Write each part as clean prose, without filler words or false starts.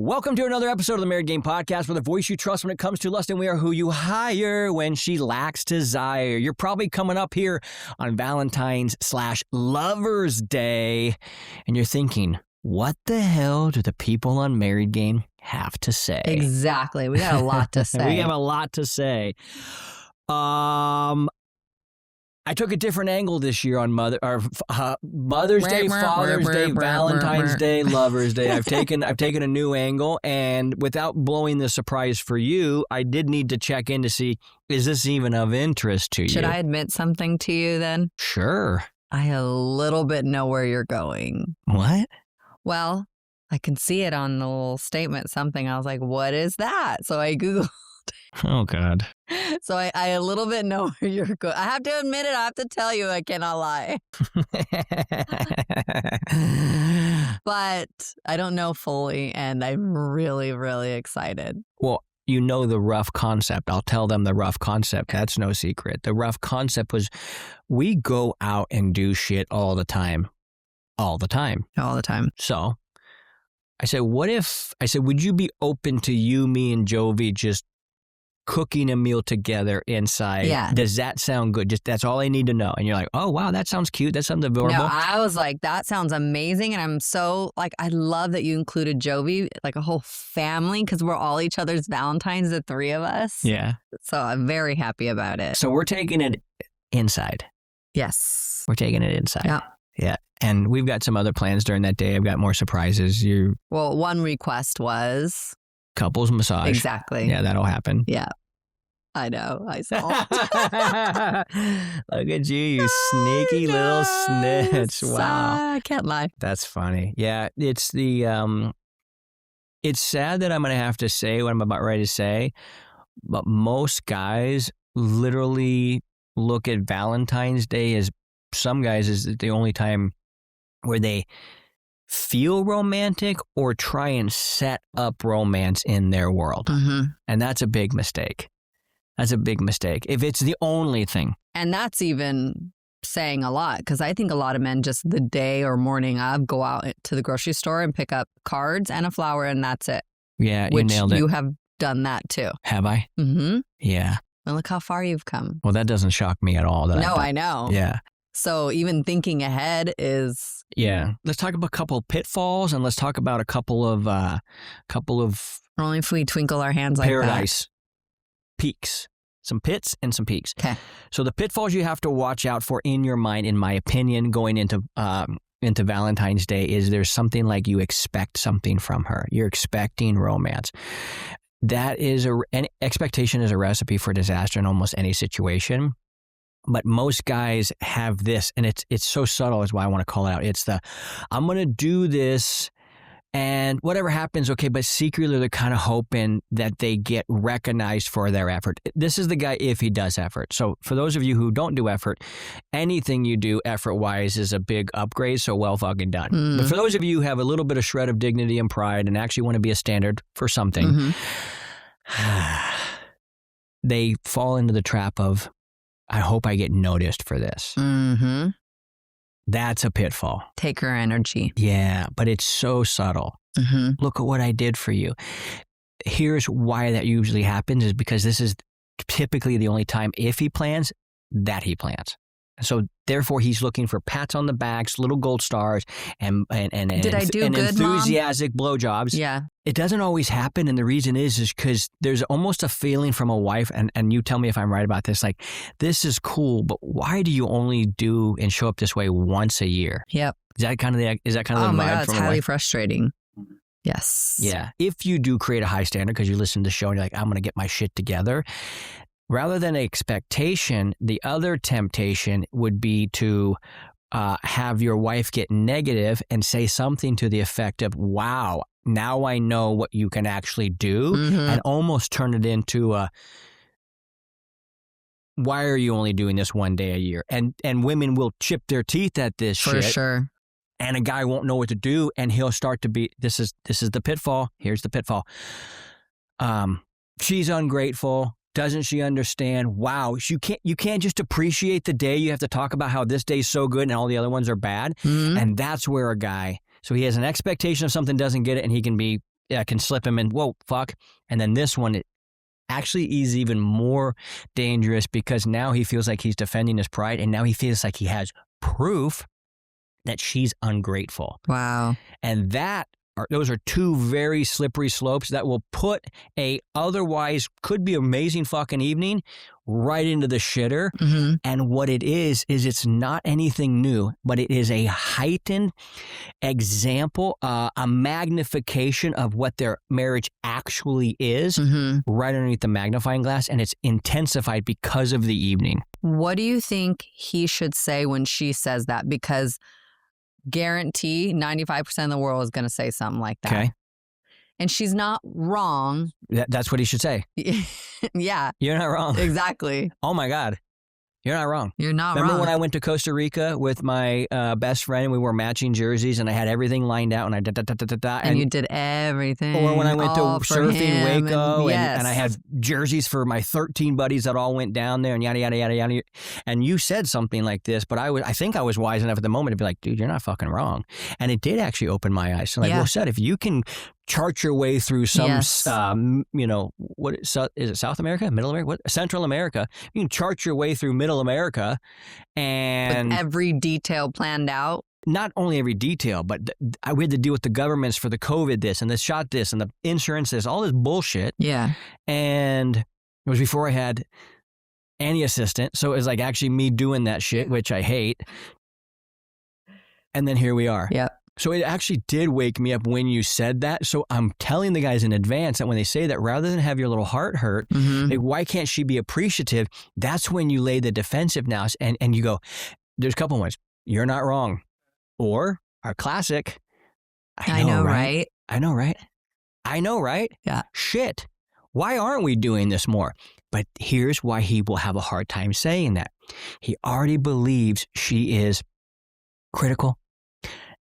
Welcome to another episode of the Married Game Podcast, where the voice you trust when it comes to lust, and we are who you hire when she lacks desire. You're probably coming up here on Valentine's/Lover's Day, and you're thinking, what the hell do the people on Married Game have to say? Exactly. We got a lot to say. We have a lot to say. I took a different angle this year on Mother's Day, Father's Day, Valentine's Day, Lover's Day. I've taken a new angle, and without blowing the surprise for you, I did need to check in to see, is this even of interest to you? Should I admit something to you then? Sure. I a little bit know where you're going. What? Well, I can see it on the little statement, something. I was like, what is that? So I Googled. Oh, God. So I a little bit know where you're going. I have to admit it. I have to tell you, I cannot lie. But I don't know fully, and I'm really, really excited. Well, you know the rough concept. I'll tell them the rough concept. That's no secret. The rough concept was we go out and do shit all the time. All the time. All the time. So I said, would you be open to you, me, and Jovi just cooking a meal together inside? Yeah. Does that sound good? Just that's all I need to know. And you're like, oh, wow, that sounds cute. That sounds adorable. No, I was like, that sounds amazing. And I'm so, I love that you included Jovi, like a whole family, because we're all each other's Valentines, the three of us. Yeah. So I'm very happy about it. So we're taking it inside. Yes. We're taking it inside. Yeah. Yeah. And we've got some other plans during that day. I've got more surprises. Well, one request was Couples massage. Exactly. Yeah, that'll happen. Yeah. I know. I saw. Look at you sneaky little snitch. Wow. I can't lie. That's funny. Yeah, it's sad that I'm going to have to say what I'm about ready to say, but most guys literally look at Valentine's Day as, some guys, is the only time where they feel romantic or try and set up romance in their world. Mm-hmm. And that's a big mistake. That's a big mistake. If it's the only thing. And that's even saying a lot, because I think a lot of men just the day or morning of go out to the grocery store and pick up cards and a flower, and that's it. Yeah, you nailed it. You have done that too. Have I? Mm-hmm. Yeah. And look how far you've come. Well, that doesn't shock me at all. I know. Yeah. So even thinking ahead is... Yeah. Let's talk about a couple of pitfalls, and let's talk about a couple of only if we twinkle our hands like paradise peaks. Some pits and some peaks. Okay. So the pitfalls you have to watch out for in your mind, in my opinion, going into Valentine's Day is there's something like you expect something from her. You're expecting romance. That is an expectation is a recipe for disaster in almost any situation. But most guys have this, and it's so subtle is why I want to call it out. It's I'm going to do this, and whatever happens, okay, but secretly they're kind of hoping that they get recognized for their effort. This is the guy if he does effort. So for those of you who don't do effort, anything you do effort-wise is a big upgrade, so well fucking done. Mm. But for those of you who have a little bit of shred of dignity and pride and actually want to be a standard for something, they fall into the trap of, I hope I get noticed for this. Mm-hmm. That's a pitfall. Take her energy. Yeah, but it's so subtle. Mm-hmm. Look at what I did for you. Here's why that usually happens is because this is typically the only time, if he plans, that he plans. So therefore, he's looking for pats on the backs, little gold stars, and did I do good, enthusiastic blowjobs. Yeah. It doesn't always happen, and the reason is because there's almost a feeling from a wife, and you tell me if I'm right about this, like, this is cool, but why do you only do and show up this way once a year? Yep. Is that kind of the vibe from a wife? Oh my God, it's highly wife? frustrating. Yes. Yeah. If you do create a high standard because you listen to the show and you're like, I'm going to get my shit together, rather than expectation, the other temptation would be to have your wife get negative and say something to the effect of, wow, now I know what you can actually do, and almost turn it into a, why are you only doing this one day a year? And women will chip their teeth at this shit. For sure. And a guy won't know what to do, and he'll start to be, this is the pitfall. Here's the pitfall. She's ungrateful. Doesn't she understand? Wow, you can't just appreciate the day. You have to talk about how this day's so good and all the other ones are bad. Mm-hmm. And that's where a guy, so he has an expectation of something, doesn't get it, and he can be I can slip him in. Whoa, fuck. And then this one, it actually is even more dangerous because now he feels like he's defending his pride, and now he feels like he has proof that she's ungrateful. Wow. And those are two very slippery slopes that will put a otherwise could be amazing fucking evening right into the shitter. Mm-hmm. And what it is it's not anything new, but it is a heightened example, a magnification of what their marriage actually is right underneath the magnifying glass. And it's intensified because of the evening. What do you think he should say when she says that? Because guarantee 95% of the world is going to say something like that. Okay. And she's not wrong. That's what he should say. Yeah. You're not wrong. Exactly. Oh my God. You're not wrong. You're not Remember wrong. when I went to Costa Rica with my best friend and we wore matching jerseys and I had everything lined out and I da-da-da-da-da-da. And you did everything. Or when I went to surfing Waco and I had jerseys for my 13 buddies that all went down there and yada, yada, yada, yada. And you said something like this, but I think I was wise enough at the moment to be like, dude, you're not fucking wrong. And it did actually open my eyes. So like Will said, if you can chart your way through some, what is it, South America, Middle America, what, Central America? You can chart your way through Middle America and with every detail planned out. Not only every detail, but we had to deal with the governments for the COVID this and the shot this and the insurance this, all this bullshit. Yeah. And it was before I had any assistant. So it was like actually me doing that shit, which I hate. And then here we are. Yep. So it actually did wake me up when you said that. So I'm telling the guys in advance that when they say that, rather than have your little heart hurt, like, why can't she be appreciative? That's when you lay the defensiveness and you go, there's a couple ones. You're not wrong. Or our classic, I know, right? I know, right? I know, right? Yeah. Shit. Why aren't we doing this more? But here's why he will have a hard time saying that. He already believes she is critical,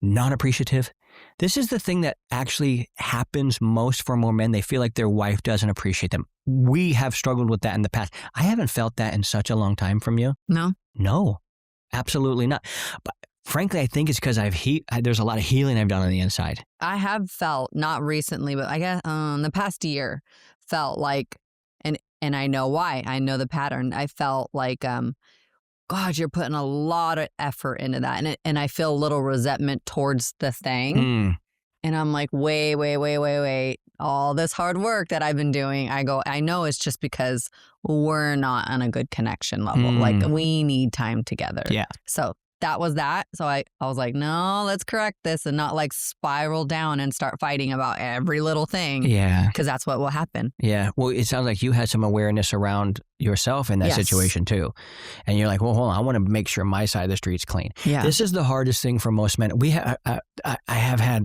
non-appreciative. This is the thing that actually happens most for more men. They feel like their wife doesn't appreciate them. We have struggled with that in the past. I haven't felt that in such a long time from you. No, absolutely not. But frankly, I think it's because there's a lot of healing I've done on the inside. I have felt, not recently, but I guess the past year, felt like, and I know why. I know the pattern. I felt like, God, you're putting a lot of effort into that. And I feel a little resentment towards the thing. And I'm like, wait. All this hard work that I've been doing, I know it's just because we're not on a good connection level. Like, we need time together. Yeah. So that was that. So I was like, no, let's correct this and not like spiral down and start fighting about every little thing. Yeah. Because that's what will happen. Yeah. Well, it sounds like you had some awareness around yourself in that situation too. And you're like, well, hold on, I want to make sure my side of the street's clean. Yeah. This is the hardest thing for most men. We have had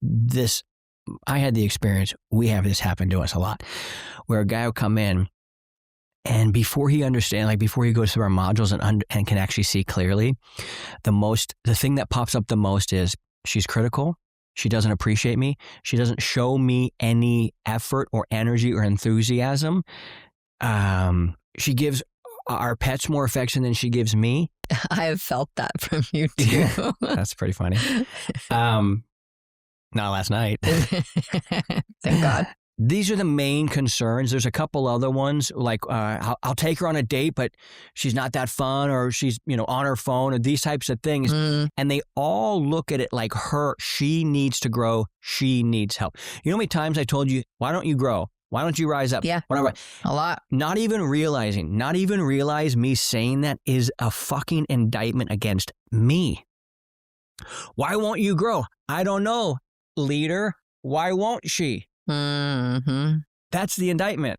this. I had the experience. We have this happen to us a lot where a guy will come in and before he understands, like before he goes through our modules and can actually see clearly, the thing that pops up the most is she's critical. She doesn't appreciate me. She doesn't show me any effort or energy or enthusiasm. She gives our pets more affection than she gives me. I have felt that from you too. That's pretty funny. Not last night. Thank God. These are the main concerns. There's a couple other ones like I'll take her on a date, but she's not that fun, or she's on her phone, or these types of things. And they all look at it like she needs to grow. She needs help. You know how many times I told you, why don't you grow? Why don't you rise up? Yeah, whatever. A lot. Not even realize me saying that is a fucking indictment against me. Why won't you grow? I don't know, leader. Why won't she? That's the indictment.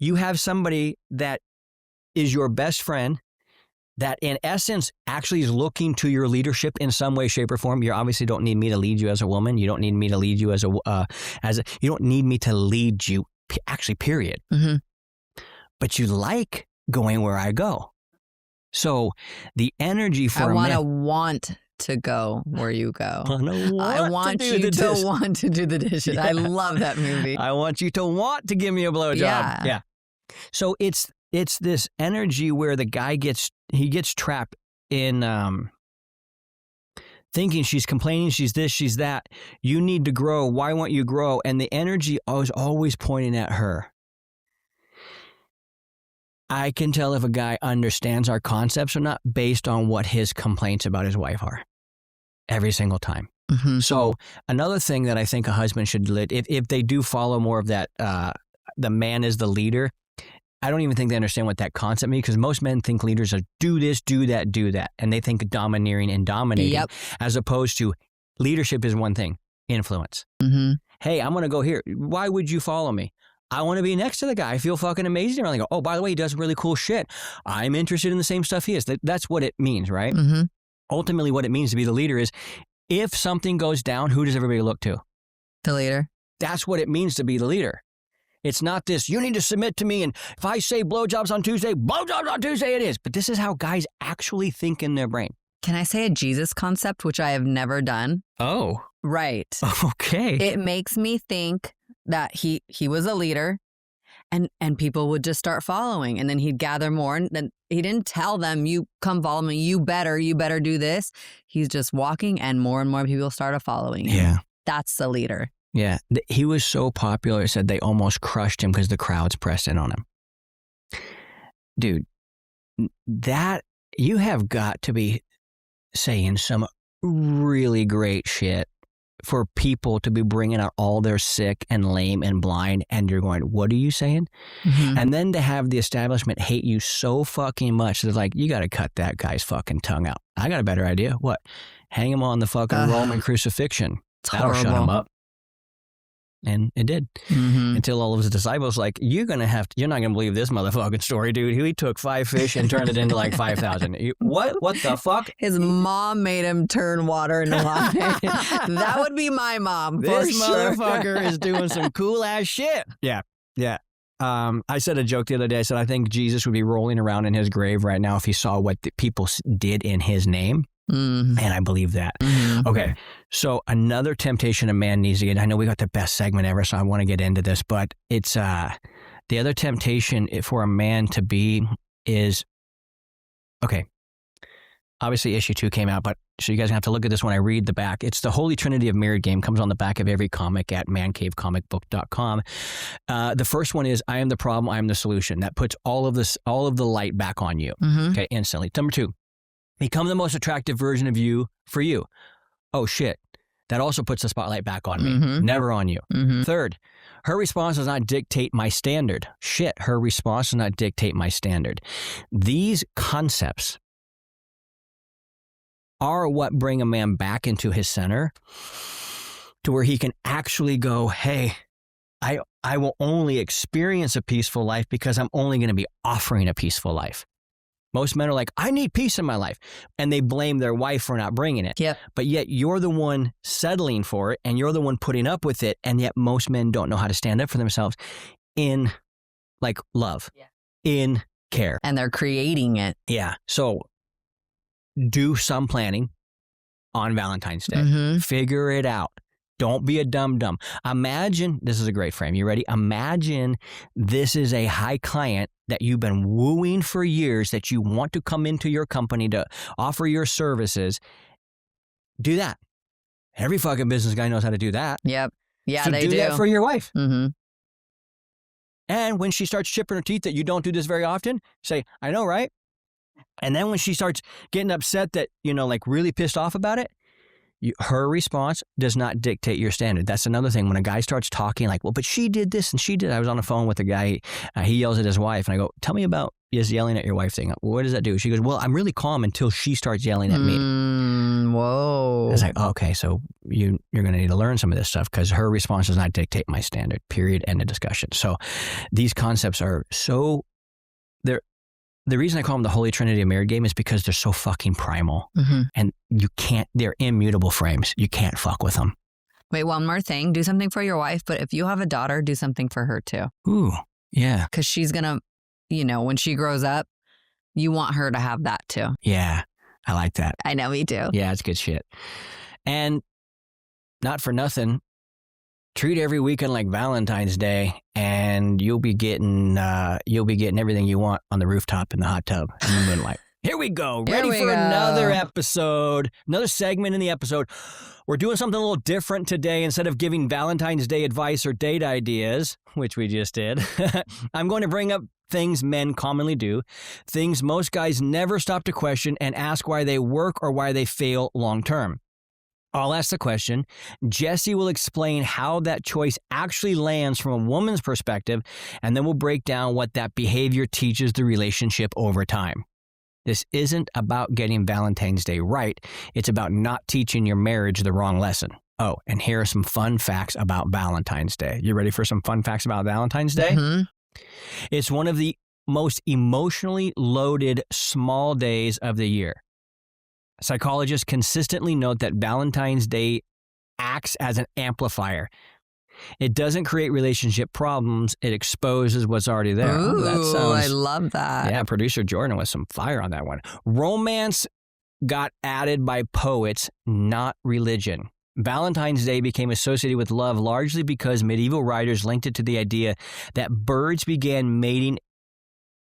You have somebody that is your best friend that in essence actually is looking to your leadership in some way, shape, or form. You obviously don't need me to lead you as a woman. You don't need me to lead you you don't need me to lead you actually, period. But you like going where I go. So the energy for I want to go where you go. I want you to want to do the dishes. Yeah. I love that movie. I want you to want to give me a blowjob. Yeah. So it's this energy where the guy gets trapped in thinking she's complaining, she's this, she's that. You need to grow. Why won't you grow? And the energy was always pointing at her. I can tell if a guy understands our concepts or not based on what his complaints about his wife are every single time. Mm-hmm. So another thing that I think a husband should, if they do follow more of that, the man is the leader, I don't even think they understand what that concept means, because most men think leaders are do this, do that, do that. And they think domineering and dominating, as opposed to leadership is one thing, influence. Mm-hmm. Hey, I'm going to go here. Why would you follow me? I want to be next to the guy. I feel fucking amazing around. They go, oh, by the way, he does really cool shit. I'm interested in the same stuff he is. That's what it means, right? Mm-hmm. Ultimately, what it means to be the leader is if something goes down, who does everybody look to? The leader. That's what it means to be the leader. It's not this, you need to submit to me, and if I say blowjobs on Tuesday it is. But this is how guys actually think in their brain. Can I say a Jesus concept, which I have never done? Oh. Right. Okay. It makes me think that he was a leader and people would just start following, and then he'd gather more, and then he didn't tell them, you come follow me, you better do this. He's just walking and more people started following him. Yeah. That's the leader. Yeah. He was so popular, it said they almost crushed him because the crowds pressed in on him. Dude, that you have got to be saying some really great shit for people to be bringing out all their sick and lame and blind, and you're going, what are you saying? Mm-hmm. And then to have the establishment hate you so fucking much, they're like, you got to cut that guy's fucking tongue out. I got a better idea. What? Hang him on the fucking Roman crucifixion. That'll shut him up. And it did. Mm-hmm. Until all of his disciples like, you're not going to believe this motherfucking story, dude. He took 5 fish and turned it into like 5,000. What? What the fuck? His mom made him turn water into wine. That would be my mom. This motherfucker is doing some cool ass shit. Yeah. Yeah. I said a joke the other day. I said, I think Jesus would be rolling around in his grave right now if he saw what the people did in his name. Mm-hmm. And I believe that. Mm-hmm. Okay. So another temptation a man needs to get, I know we got the best segment ever, so I want to get into this, but it's the other temptation for a man to be is, okay, obviously issue 2 came out, but so you guys have to look at this when I read the back. It's the Holy Trinity of Married Game, comes on the back of every comic at mancavecomicbook.com. The first one is, I am the problem, I am the solution. That puts all of the light back on you. Mm-hmm. Okay, instantly. Number 2. Become the most attractive version of you for you. Oh, shit. That also puts the spotlight back on me. Mm-hmm. Never on you. Mm-hmm. 3rd, her response does not dictate my standard. Shit, her response does not dictate my standard. These concepts are what bring a man back into his center to where he can actually go, hey, I will only experience a peaceful life because I'm only going to be offering a peaceful life. Most men are like, I need peace in my life. And they blame their wife for not bringing it. Yep. But yet you're the one settling for it and you're the one putting up with it. And yet most men don't know how to stand up for themselves in like love, in care. And they're creating it. Yeah. So do some planning on Valentine's Day. Mm-hmm. Figure it out. Don't be a dum-dum. Imagine, this is a great frame. You ready? Imagine this is a high client that you've been wooing for years that you want to come into your company to offer your services. Do that. Every fucking business guy knows how to do that. Yep. Yeah, so they do. Do that for your wife. Mm-hmm. And when she starts chipping her teeth that you don't do this very often, say, I know, right? And then when she starts getting upset that, like really pissed off about it, her response does not dictate your standard. That's another thing. When a guy starts talking like, well, but she did this and she did. I was on the phone with a guy. He yells at his wife. And I go, tell me about his yelling at your wife thing. What does that do? She goes, well, I'm really calm until she starts yelling at me. Whoa. I was like, okay, so you're going to need to learn some of this stuff because her response does not dictate my standard, period, end of discussion. So these concepts are so, the reason I call them the Holy Trinity of Married Game is because they're so fucking primal. Mm-hmm. And they're immutable frames. You can't fuck with them. Wait, one more thing. Do something for your wife, but if you have a daughter, do something for her too. Ooh, yeah. Because she's going to, when she grows up, you want her to have that too. Yeah, I like that. I know, me too. Yeah, it's good shit. And not for nothing, treat every weekend like Valentine's Day, and you'll be getting everything you want on the rooftop in the hot tub in the moonlight. Here we go. Here Ready we for go. another episode, another segment in the episode. We're doing something a little different today. Instead of giving Valentine's Day advice or date ideas, which we just did, I'm going to bring up things men commonly do, things most guys never stop to question and ask why they work or why they fail long term. I'll ask the question. Jesse will explain how that choice actually lands from a woman's perspective, and then we'll break down what that behavior teaches the relationship over time. This isn't about getting Valentine's Day right. It's about not teaching your marriage the wrong lesson. Oh, and here are some fun facts about Valentine's Day. You ready for some fun facts about Valentine's Day? Mm-hmm. It's one of the most emotionally loaded small days of the year. Psychologists consistently note that Valentine's Day acts as an amplifier. It doesn't create relationship problems. It exposes what's already there. Ooh, I love that. Yeah, producer Jordan with some fire on that one. Romance got added by poets, not religion. Valentine's Day became associated with love largely because medieval writers linked it to the idea that birds began mating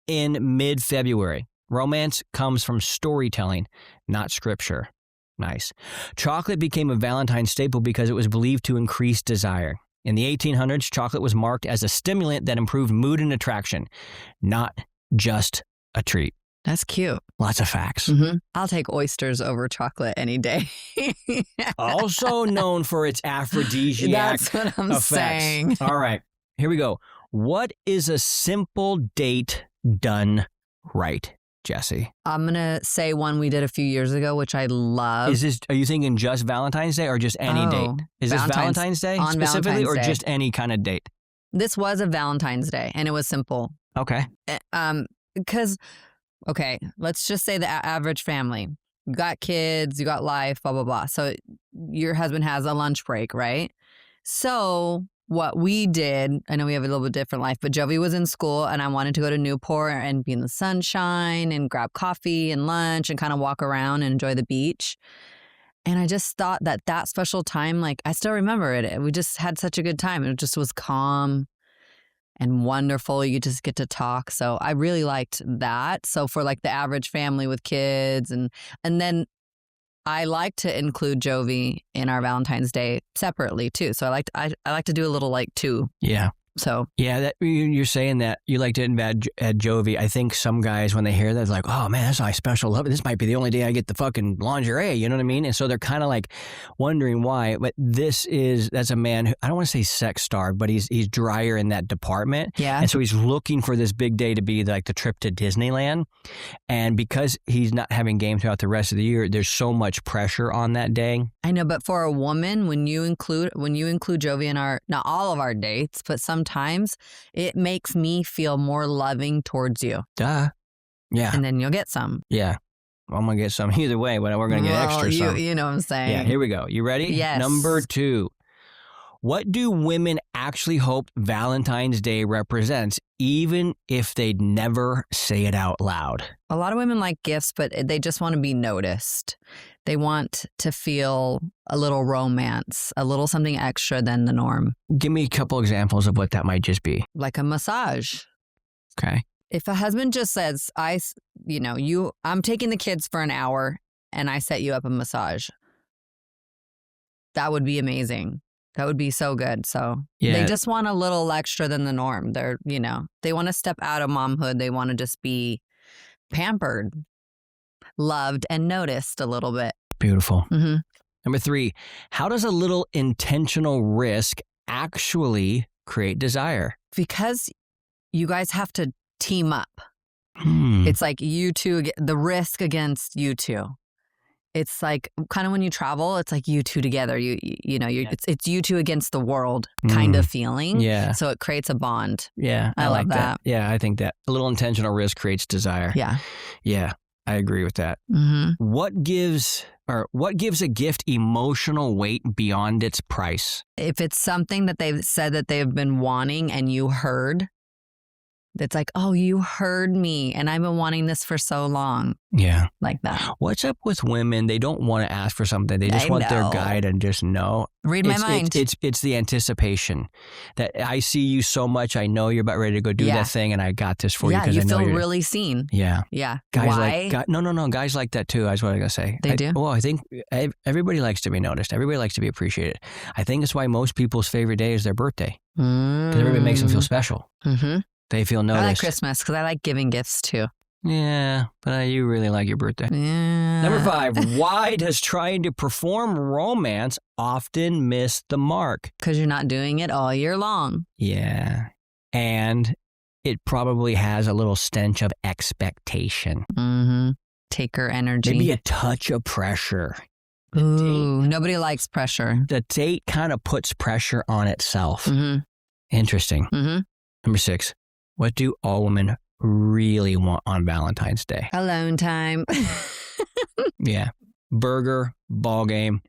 in mid-February. Romance comes from storytelling, not scripture. Nice. Chocolate became a Valentine staple because it was believed to increase desire. In the 1800s, chocolate was marked as a stimulant that improved mood and attraction, not just a treat. That's cute. Lots of facts. Mm-hmm. I'll take oysters over chocolate any day. Also known for its aphrodisiac That's what I'm effects. saying. All right, here we go. What is a simple date done right, Jesse? I'm going to say one we did a few years ago, which I love. Are you thinking just Valentine's Day or just any date? Is this Valentine's Day on specifically Valentine's or Day. just any kind of date? This was a Valentine's Day, and it was simple. Okay. Because, okay, let's just say the average family. You got kids, you got life, blah, blah, blah. So your husband has a lunch break, right? So what we did, I know we have a little bit different life, but Jovi was in school and I wanted to go to Newport and be in the sunshine and grab coffee and lunch and kind of walk around and enjoy the beach. And I just thought that special time, like I still remember it. We just had such a good time. It just was calm and wonderful. You just get to talk. So I really liked that. So for like the average family with kids and then I like to include Jovi in our Valentine's Day separately too. So I like to do a little like two. Yeah. So yeah, that you're saying that you like to add Jovi. I think some guys when they hear that, it's like, oh man, that's my special love. This might be the only day I get the fucking lingerie. You know what I mean? And so they're kind of like wondering why. But that's a man who, I don't want to say sex starved, but he's drier in that department. yeah, And so he's looking for this big day to be like the trip to Disneyland. And because he's not having game throughout the rest of the year, there's so much pressure on that day. I know. But for a woman, when you include Jovi in our, not all of our dates, but sometimes it makes me feel more loving towards you. Duh. Yeah. And then you'll get some. Yeah. I'm going to get some either way, but we're going to get extra some. You know what I'm saying. Yeah, here we go. You ready? Yes. Number 2. What do women actually hope Valentine's Day represents, even if they'd never say it out loud? A lot of women like gifts, but they just want to be noticed. They want to feel a little romance, a little something extra than the norm. Give me a couple examples of what that might just be. Like a massage. Okay. If a husband just says, I'm taking the kids for an hour and I set you up a massage, that would be amazing. That would be so good. So They just want a little extra than the norm. They want to step out of momhood. They want to just be pampered, loved, and noticed a little bit. Beautiful. Mm-hmm. Number 3, how does a little intentional risk actually create desire? Because you guys have to team up. It's like you two, the risk against you two. It's like kind of when you travel, it's like you two together. It's you two against the world kind of feeling. Yeah. So it creates a bond. Yeah. I like that. Yeah, I think that a little intentional risk creates desire. Yeah. Yeah, I agree with that. Mm-hmm. What gives a gift emotional weight beyond its price? If it's something that they've said that they've been wanting and you heard, It's like, oh, you heard me and I've been wanting this for so long. Yeah. Like that. What's up with women? They don't want to ask for something. They just want their guy to just know. Read my mind. It's the anticipation that I see you so much. I know you're about ready to go do that thing, and I got this for you because I know you feel really seen. Yeah. Yeah. Guys no. Guys like that too. That's what I was going to say. They do? Well, I think everybody likes to be noticed. Everybody likes to be appreciated. I think that's why most people's favorite day is their birthday. Because everybody makes them feel special. Mm-hmm. They feel noticed. I like Christmas because I like giving gifts too. Yeah, but you really like your birthday. Yeah. Number 5, why does trying to perform romance often miss the mark? Because you're not doing it all year long. Yeah. And it probably has a little stench of expectation. Mm-hmm. Taker energy. Maybe a touch of pressure. Ooh, nobody likes pressure. The date kind of puts pressure on itself. Mm-hmm. Interesting. Mm-hmm. Number 6, what do all women really want on Valentine's Day? Alone time. Yeah. Burger, ball game,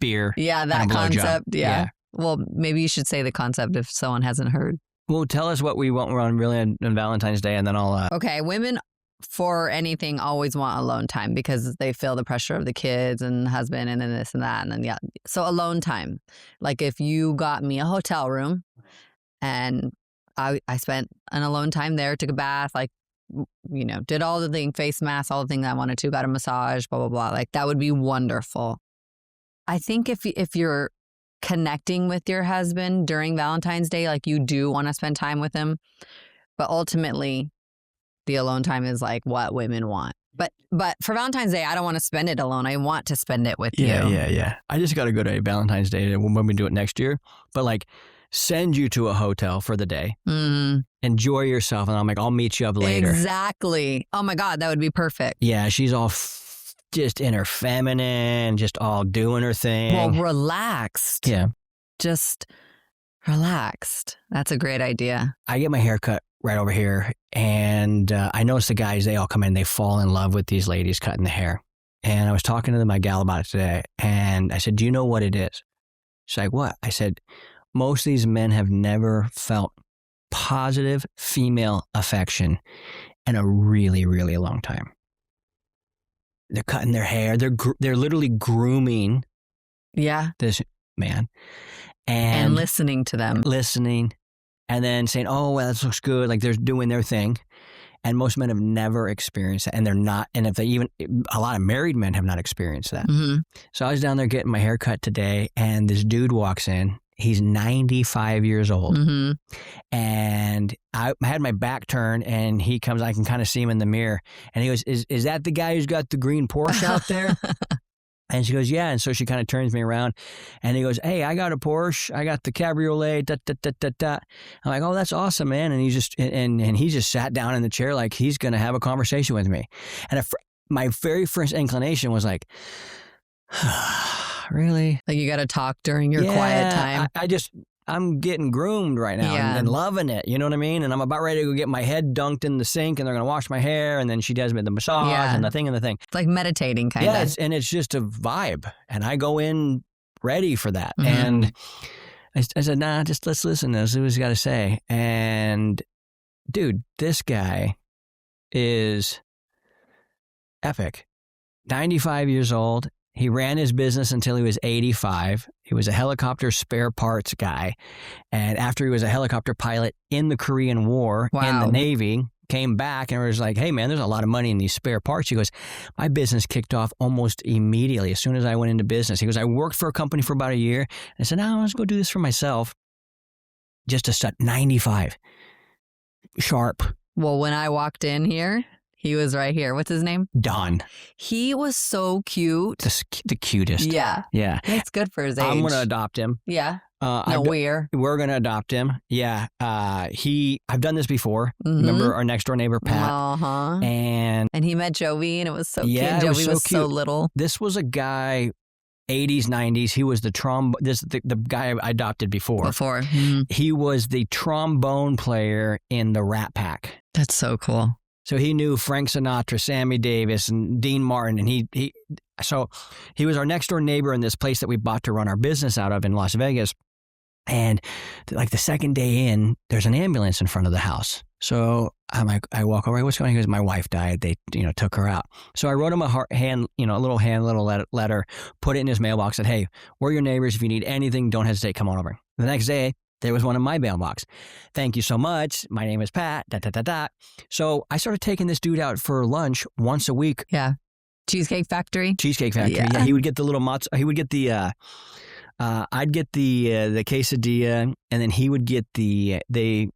beer. Yeah, that concept. Yeah. Well, maybe you should say the concept if someone hasn't heard. Well, tell us what we want on Valentine's Day, and then I'll... Okay, women for anything always want alone time because they feel the pressure of the kids and husband and then this and that. And then, So alone time. Like if you got me a hotel room and I spent an alone time there, took a bath, like, did all the things, face mask, all the things I wanted to, got a massage, blah, blah, blah. Like that would be wonderful. I think if you're connecting with your husband during Valentine's Day, like you do want to spend time with him, but ultimately the alone time is like what women want. But for Valentine's Day, I don't want to spend it alone. I want to spend it with you. Yeah. I just got to go to a Valentine's Day when we do it next year. But like, send you to a hotel for the day. Mm. Enjoy yourself. And I'm like, I'll meet you up later. Exactly. Oh my God, that would be perfect. Yeah, she's all just in her feminine, just all doing her thing. Well, relaxed. Yeah. Just relaxed. That's a great idea. I get my hair cut right over here. And I notice the guys, they all come in, they fall in love with these ladies cutting the hair. And I was talking to my gal about it today. And I said, do you know what it is? She's like, what? I said, most of these men have never felt positive female affection in a really, really long time. They're cutting their hair. They're literally grooming this man. And listening to them. Listening. And then saying, oh, well, this looks good. Like they're doing their thing. And most men have never experienced that. And they're not. And if they even, a lot of married men have not experienced that. Mm-hmm. So I was down there getting my hair cut today. And this dude walks in. He's 95 years old. Mm-hmm. And I had my back turned and he comes, I can kind of see him in the mirror. And he goes, is that the guy who's got the green Porsche out there? And she goes, yeah. And so she kind of turns me around and he goes, hey, I got a Porsche. I got the cabriolet. Da, da, da, da, da. I'm like, oh, that's awesome, man. And he just, and he just sat down in the chair like he's going to have a conversation with me. And my very first inclination was like, really? Like you got to talk during your quiet time. I'm getting groomed right now and loving it. You know what I mean? And I'm about ready to go get my head dunked in the sink and they're going to wash my hair. And then she does me the massage and the thing and the thing. It's like meditating kind of. Yeah, and it's just a vibe. And I go in ready for that. Mm-hmm. And I said, nah, just let's listen to see what he's got to say. And dude, this guy is epic. 95 years old. He ran his business until he was 85. He was a helicopter spare parts guy. And after he was a helicopter pilot in the Korean War in the Navy, came back and was like, hey, man, there's a lot of money in these spare parts. He goes, my business kicked off almost immediately as soon as I went into business. He goes, I worked for a company for about a year. And I said, no, let's go do this for myself. Just to start 95. Sharp. Well, when I walked in here, he was right here. What's his name? Don. He was so cute. The cutest. Yeah. Yeah. It's good for his age. I'm going to adopt him. Yeah. We're going to adopt him. Yeah. I've done this before. Mm-hmm. Remember our next door neighbor, Pat? Uh-huh. And he met Jovi and it was so cute. Jovi was so little. This was a guy, 80s, 90s. He was the guy I adopted before. Mm-hmm. He was the trombone player in the Rat Pack. That's so cool. So he knew Frank Sinatra, Sammy Davis, and Dean Martin, and he was our next door neighbor in this place that we bought to run our business out of in Las Vegas. And like the second day in, there's an ambulance in front of the house. So I'm like, I walk over, what's going on? He goes, my wife died. They, took her out. So I wrote him a little letter, put it in his mailbox, said, hey, we're your neighbors. If you need anything, don't hesitate, come on over. The next day, there was one in my mailbox. Thank you so much. My name is Pat. So I started taking this dude out for lunch once a week. Yeah. Cheesecake Factory. Yeah. He would get the little he would get the, I'd get the quesadilla, and then he would get they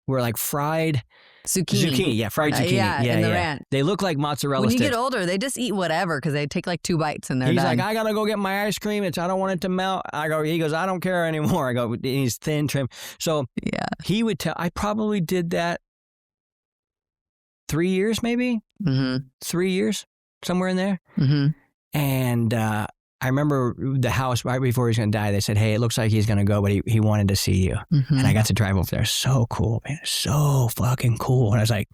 were like fried Zucchini. Yeah, fried zucchini. In the ranch. They look like mozzarella When sticks. you get older, they just eat whatever because they take like 2 bites and they're He's done. like, I gotta go get my ice cream. I don't want it to melt. He goes, I don't care anymore. I go, he's thin, trim. So yeah, he would tell. I probably did that 3 years, maybe 3 years, somewhere in there. And I remember the house right before he was going to die. They said, hey, it looks like he's going to go, but he wanted to see you. And I got to drive over there. So cool, man. So fucking cool. And I was like,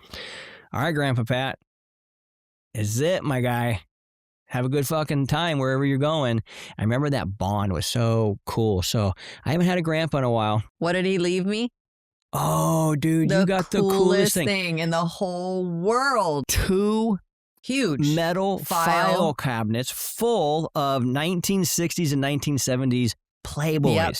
all right, Grandpa Pat, is it, my guy. Have a good fucking time wherever you're going. I remember that bond was so cool. So I haven't had a grandpa in a while. What did he leave me? Oh, dude, you got the coolest thing in the whole world. 2 huge metal file cabinets full of 1960s and 1970s Playboys. Yep.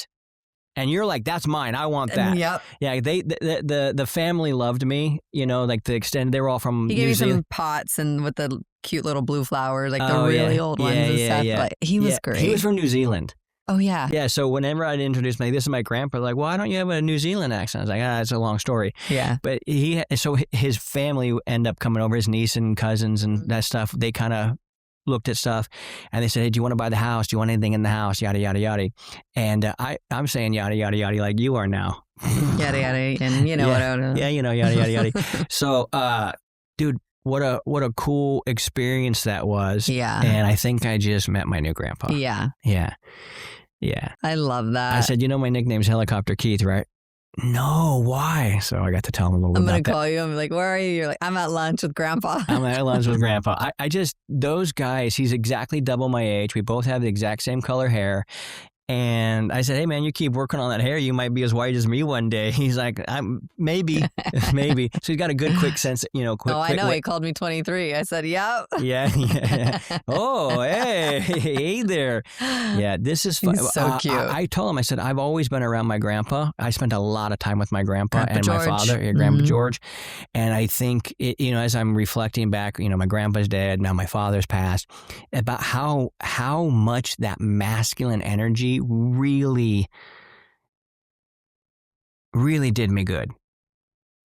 And you're like, that's mine. I want that. Yep. Yeah, the family loved me, like the extended, they were all from He New gave me Zealand. some pots and with the cute little blue flowers, like the really old ones and stuff. Yeah. But he was great. He was from New Zealand. Oh, yeah. Yeah, so whenever I'd introduce me, this is my grandpa, like, why don't you have a New Zealand accent? I was like, it's a long story. Yeah. But his family end up coming over, his niece and cousins and that stuff. They kind of looked at stuff and they said, hey, do you want to buy the house? Do you want anything in the house? Yada, yada, yada. And I'm saying yada, yada, yada, like you are now. Yada, yada. And you know what? Yeah, yada, yada, yada. So, dude, what a cool experience that was. Yeah. And I think I just met my new grandpa. Yeah. Yeah. Yeah. I love that. I said, my nickname's Helicopter Keith, right? No, why? So I got to tell him a little bit about that. I'm going to call you. I'm like, where are you? You're like, I'm at lunch with Grandpa. I'm at lunch with Grandpa. Those guys, he's exactly double my age. We both have the exact same color hair. And I said, hey, man, you keep working on that hair. You might be as white as me one day. He's like, maybe. So he's got a good, quick sense, quick. Oh, I know. He called me 23. I said, yep. Yeah. Oh, hey there. Yeah, this is fun. He's so cute. I told him, I said, I've always been around my grandpa. I spent a lot of time with my grandpa and George. my father, Grandpa George. And I think, as I'm reflecting back, my grandpa's dead, now my father's passed, about how much that masculine energy really did me good.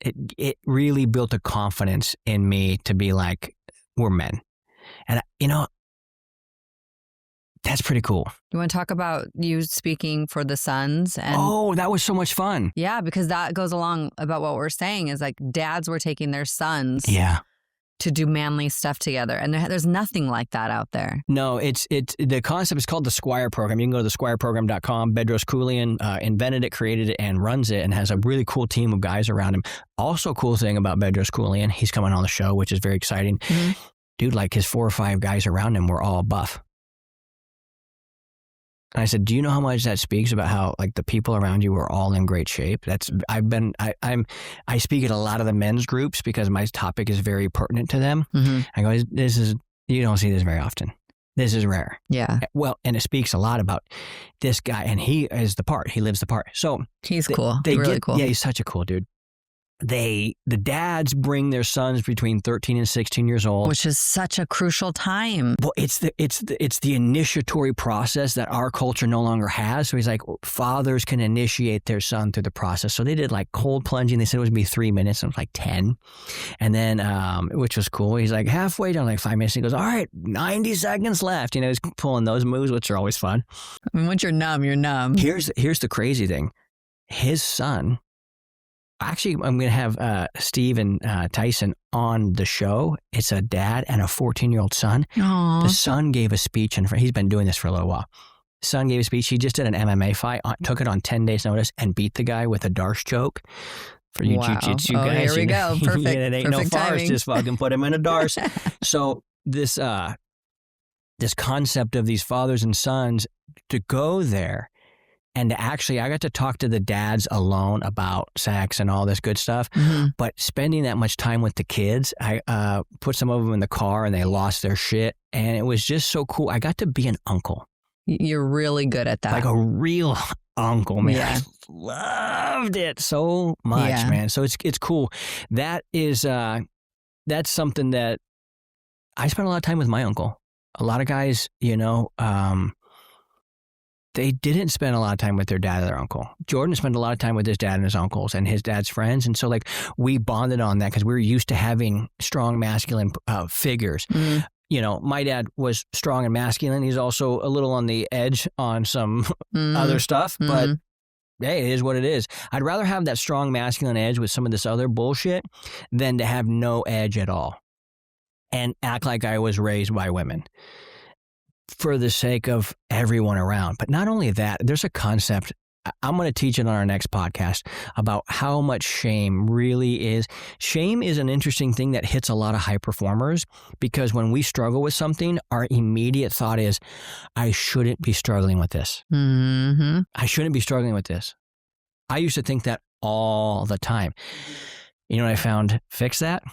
It really built a confidence in me to be like, we're men. And, that's pretty cool. You want to talk about you speaking for the sons? Oh, that was so much fun. Yeah, because that goes along about what we're saying is like dads were taking their sons. Yeah. To do manly stuff together. And there's nothing like that out there. No, it's the concept is called the Squire Program. You can go to thesquireprogram.com. Bedros Keuilian invented it, created it, and runs it, and has a really cool team of guys around him. Also, cool thing about Bedros Keuilian, he's coming on the show, which is very exciting. Dude, like his 4 or 5 guys around him were all buff. And I said, do you know how much that speaks about how like the people around you are all in great shape? I speak at a lot of the men's groups because my topic is very pertinent to them. I go, you don't see this very often. This is rare. Yeah. Well, and it speaks a lot about this guy, and he is the part. He lives the part. So he's cool. Really cool. Yeah, he's such a cool dude. The dads bring their sons between 13 and 16 years old, which is such a crucial time. Well, it's the initiatory process that our culture no longer has. So he's like, fathers can initiate their son through the process. So they did like cold plunging. They said it was be 3 minutes. It was like 10, and then which was cool. He's like halfway down, like 5 minutes. He goes, all right, 90 seconds left. He's pulling those moves, which are always fun. I mean, once you're numb, you're numb. Here's the crazy thing. His son. Actually, I'm going to have Steve and Tyson on the show. It's a dad and a 14-year-old son. Aww. The son gave a speech, and he's been doing this for a little while. Son gave a speech. He just did an MMA fight, took it on 10 days' notice, and beat the guy with a darce choke. For you jiu-jitsu guys. Here we go. Perfect. It ain't Perfect no farce. timing. Just fucking put him in a darce. So this concept of these fathers and sons to go there And actually, I got to talk to the dads alone about sex and all this good stuff. Mm-hmm. But spending that much time with the kids, I put some of them in the car and they lost their shit. And it was just so cool. I got to be an uncle. You're really good at that. Like a real uncle, man. Yeah. I loved it so much, man. So it's cool. That is, that's something that I spent a lot of time with my uncle. A lot of guys, they didn't spend a lot of time with their dad or their uncle. Jordan spent a lot of time with his dad and his uncles and his dad's friends. And so like we bonded on that because we were used to having strong masculine figures. Mm-hmm. My dad was strong and masculine. He's also a little on the edge on some other stuff, but hey, it is what it is. I'd rather have that strong masculine edge with some of this other bullshit than to have no edge at all and act like I was raised by women for the sake of everyone around. But not only that, there's a concept, I'm going to teach it on our next podcast, about how much shame really is. Shame is an interesting thing that hits a lot of high performers because when we struggle with something, our immediate thought is, I shouldn't be struggling with this. Mm-hmm. I shouldn't be struggling with this. I used to think that all the time. You know what I found? Fix that.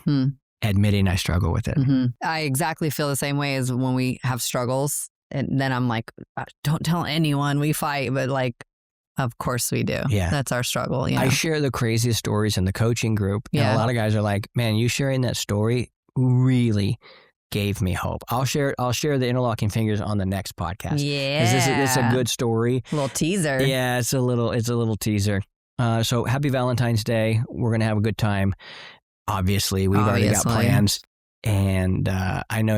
Admitting I struggle with it. Mm-hmm. I exactly feel the same way as when we have struggles. And then I'm like, don't tell anyone we fight. But like, of course we do. Yeah. That's our struggle. I share the craziest stories in the coaching group. And a lot of guys are like, man, you sharing that story really gave me hope. I'll share the interlocking fingers on the next podcast. Yeah. This is a good story. A little teaser. Yeah, it's a little teaser. So happy Valentine's Day. We're going to have a good time. Obviously, we've already got plans, and I know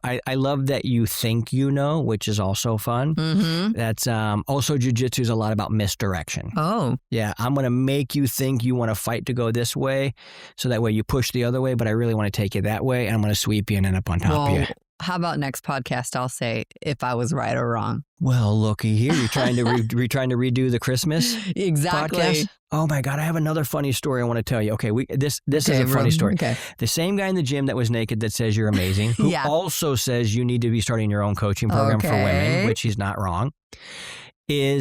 I love that you think which is also fun. Mm-hmm. That's also jujitsu is a lot about misdirection. Oh. Yeah, I'm going to make you think you want to fight to go this way, so that way you push the other way, but I really want to take you that way, and I'm going to sweep you and end up on top of you. How about next podcast, I'll say if I was right or wrong. Well, looky here. You're trying to redo the Christmas exactly. podcast? Oh my God, I have another funny story I want to tell you. Okay, this is a funny story. Okay. The same guy in the gym that was naked that says you're amazing, who also says you need to be starting your own coaching program for women, which he's not wrong, he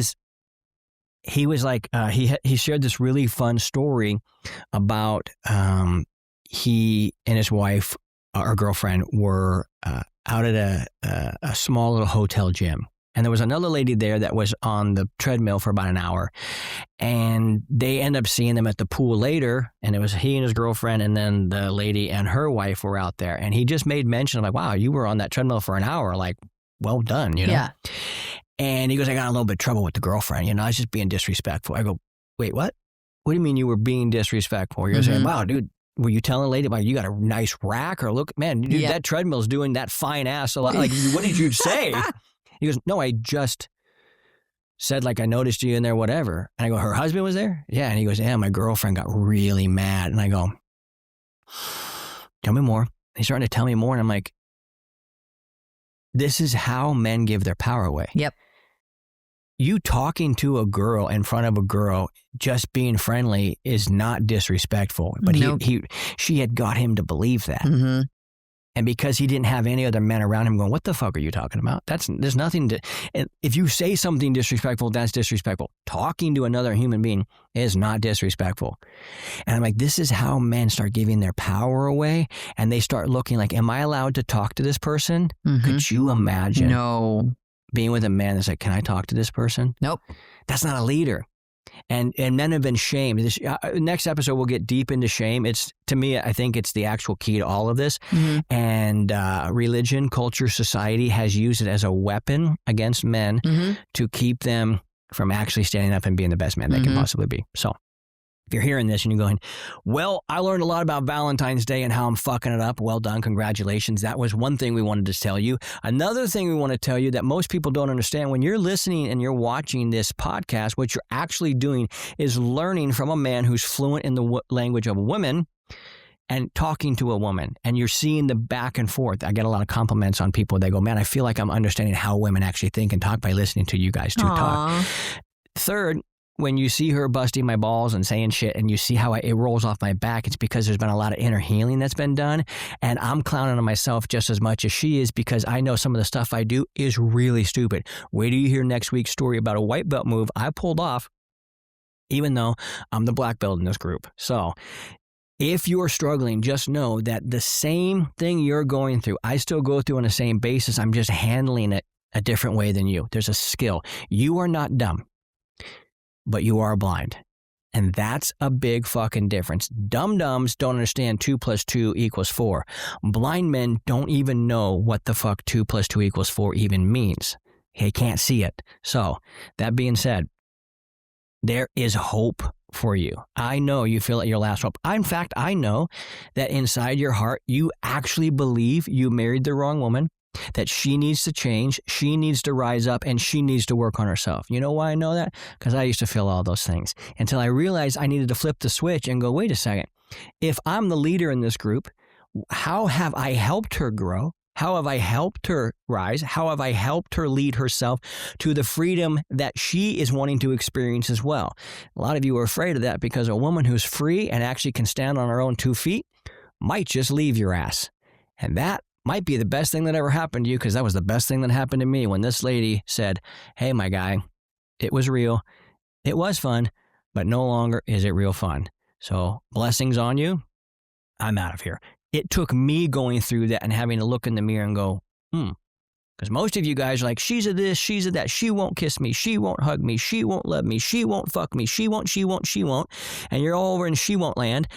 was like, he shared this really fun story about he and his wife or girlfriend were out at a small little hotel gym. And there was another lady there that was on the treadmill for about an hour. And they end up seeing them at the pool later. And it was he and his girlfriend, and then the lady and her wife were out there. And he just made mention of like, wow, you were on that treadmill for an hour. Like, well done, Yeah. And he goes, I got a little bit of trouble with the girlfriend. I was just being disrespectful. I go, wait, what? What do you mean you were being disrespectful? You're saying, wow, dude, were you telling a lady about you got a nice rack? Or look, man, dude, that treadmill's doing that fine ass a lot. Like, what did you say? He goes, no, I just said like I noticed you in there, whatever. And I go, her husband was there? Yeah. And he goes, yeah, my girlfriend got really mad. And I go, tell me more. And he's starting to tell me more. And I'm like, this is how men give their power away. Yep. You talking to a girl in front of a girl, just being friendly is not disrespectful. But she had got him to believe that. Mm-hmm. And because he didn't have any other men around him going, what the fuck are you talking about? There's nothing to, and if you say something disrespectful, that's disrespectful. Talking to another human being is not disrespectful. And I'm like, this is how men start giving their power away. And they start looking like, am I allowed to talk to this person? Mm-hmm. Could you imagine? No. Being with a man that's like, can I talk to this person? Nope. That's not a leader. And men have been shamed. Next episode, we'll get deep into shame. To me, I think it's the actual key to all of this. Mm-hmm. And religion, culture, society has used it as a weapon against men to keep them from actually standing up and being the best man they can possibly be. So if you're hearing this and you're going, well, I learned a lot about Valentine's Day and how I'm fucking it up. Well done. Congratulations. That was one thing we wanted to tell you. Another thing we want to tell you that most people don't understand, when you're listening and you're watching this podcast, what you're actually doing is learning from a man who's fluent in the language of women and talking to a woman. And you're seeing the back and forth. I get a lot of compliments on people. They go, man, I feel like I'm understanding how women actually think and talk by listening to you guys two talk. Third, when you see her busting my balls and saying shit and you see how it rolls off my back, it's because there's been a lot of inner healing that's been done. And I'm clowning on myself just as much as she is because I know some of the stuff I do is really stupid. Wait till you hear next week's story about a white belt move I pulled off, even though I'm the black belt in this group. So if you're struggling, just know that the same thing you're going through, I still go through on the same basis. I'm just handling it a different way than you. There's a skill. You are not dumb, but you are blind. And that's a big fucking difference. Dum-dums don't understand 2 + 2 = 4. Blind men don't even know what the fuck 2 + 2 = 4 even means. They can't see it. So, that being said, there is hope for you. I know you feel at your last hope. In fact, I know that inside your heart, you actually believe you married the wrong woman, that she needs to change, she needs to rise up, and she needs to work on herself. You know why I know that? Because I used to feel all those things until I realized I needed to flip the switch and go, wait a second. If I'm the leader in this group, how have I helped her grow? How have I helped her rise? How have I helped her lead herself to the freedom that she is wanting to experience as well? A lot of you are afraid of that because a woman who's free and actually can stand on her own 2 feet might just leave your ass. And that might be the best thing that ever happened to you, because that was the best thing that happened to me when this lady said, hey, my guy, it was real. It was fun, but no longer is it real fun. So blessings on you. I'm out of here. It took me going through that and having to look in the mirror and go, because most of you guys are like, she's a this, she's a that. She won't kiss me. She won't hug me. She won't love me. She won't fuck me. She won't. And you're all over in she won't land.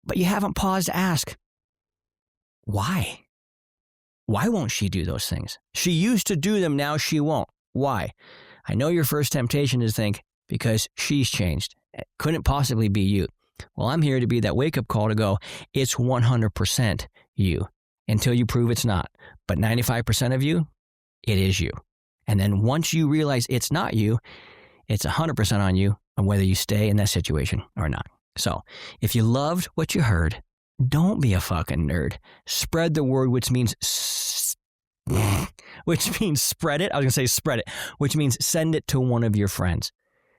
But you haven't paused to ask, why? Why won't she do those things? She used to do them, now she won't. Why? I know your first temptation is to think, because she's changed. It couldn't possibly be you. Well, I'm here to be that wake-up call to go, it's 100% you, until you prove it's not. But 95% of you, it is you. And then once you realize it's not you, it's 100% on you on whether you stay in that situation or not. So, if you loved what you heard, don't be a fucking nerd. Spread the word, which means spread it. I was going to say spread it, which means send it to one of your friends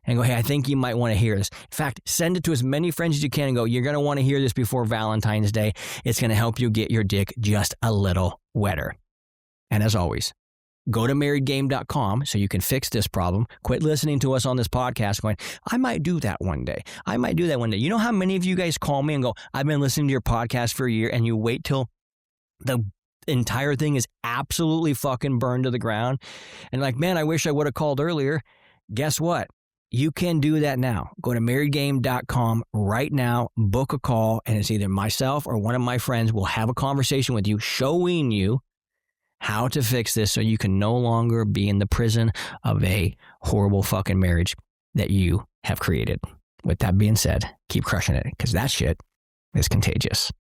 and go, hey, I think you might want to hear this. In fact, send it to as many friends as you can and go, you're going to want to hear this before Valentine's Day. It's going to help you get your dick just a little wetter. And as always, go to marriedgame.com so you can fix this problem. Quit listening to us on this podcast going, I might do that one day. I might do that one day. You know how many of you guys call me and go, I've been listening to your podcast for a year, and you wait till the entire thing is absolutely fucking burned to the ground. And like, man, I wish I would have called earlier. Guess what? You can do that now. Go to marriedgame.com right now, book a call, and it's either myself or one of my friends will have a conversation with you, showing you how to fix this so you can no longer be in the prison of a horrible fucking marriage that you have created. With that being said, keep crushing it, because that shit is contagious.